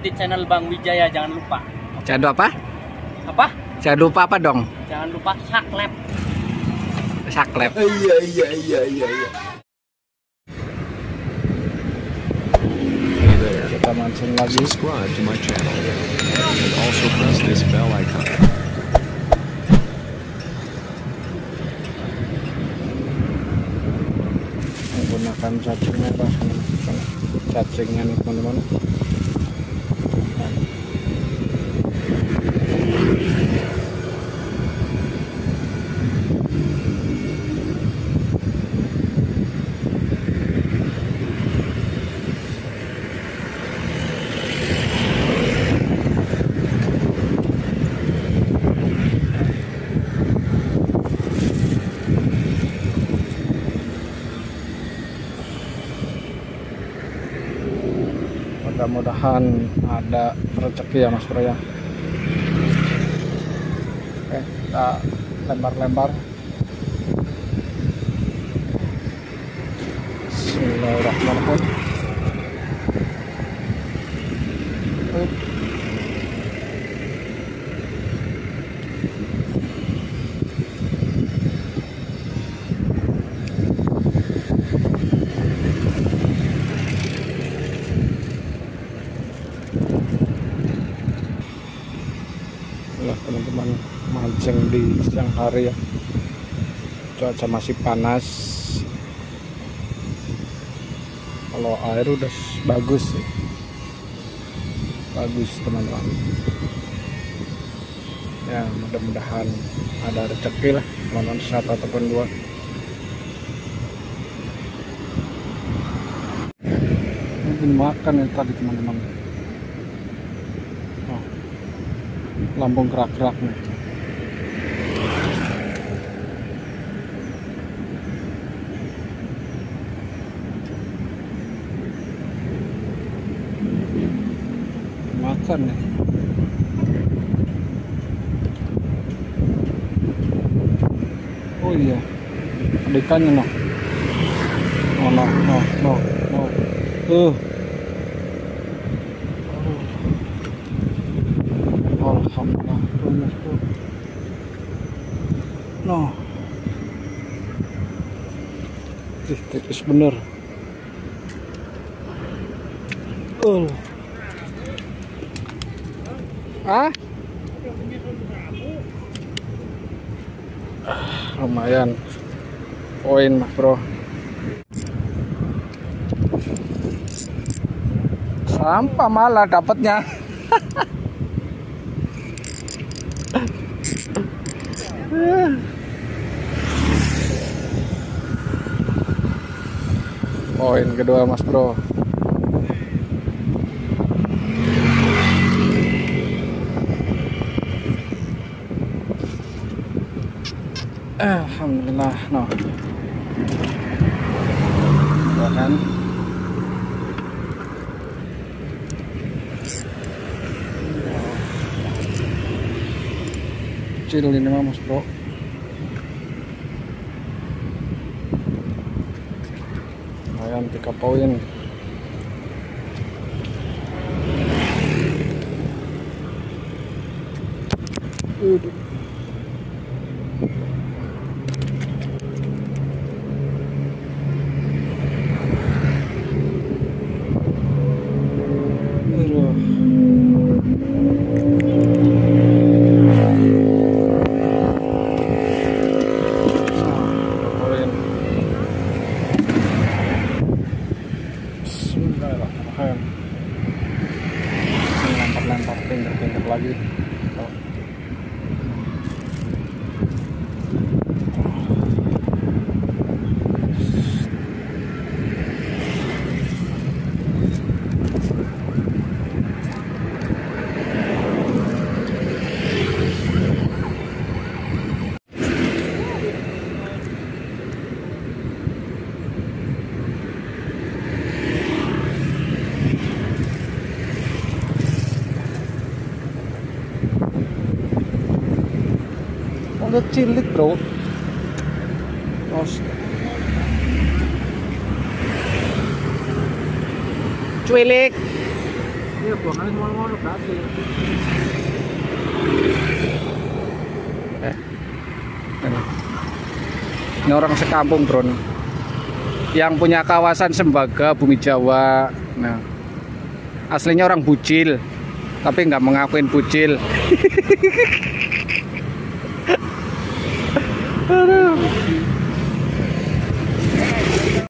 di channel Bang Wijaya, jangan lupa. Jangan apa? Apa? Jangan lupa apa dong? Jangan lupa subscribe. Saklep. Iya. Kita mancing lagi. Subscribe to my channel and also press this bell icon. Menggunakan cacingnya Pak. Cacingnya nih teman-teman. Mudah-mudahan ada rezeki ya Mas Bro ya. Oke, kita lempar-lempar. Bismillahirrahmanirrahim. Teman-teman, mancing di siang hari ya, cuaca masih panas. Kalau air udah bagus sih, bagus teman-teman ya. Mudah-mudahan ada rezeki lah teman-teman, satu ataupun dua. Mungkin makan ya tadi teman-teman. Lambung gerak-gerak nih. Makan nih. Oh iya, ada ikannya noh. No. Alhamdulillah, no, tipis bener. Lumayan, poin Mas Bro. Sampah malah dapatnya. Poin kedua Mas Bro. Alhamdulillah, no. Bahkan kecil ini mah Mas Bro. Lumayan 3 poin. Lempar pinggir-pinggir lagi. Udah cilik bro. Cuilik. Iya, buangannya semua berarti. Ini orang sekampung, bro. Yang punya kawasan Sembaga, Bumi Jawa. Nah, aslinya orang Bucil, tapi nggak mengakuin Bucil. Aduh.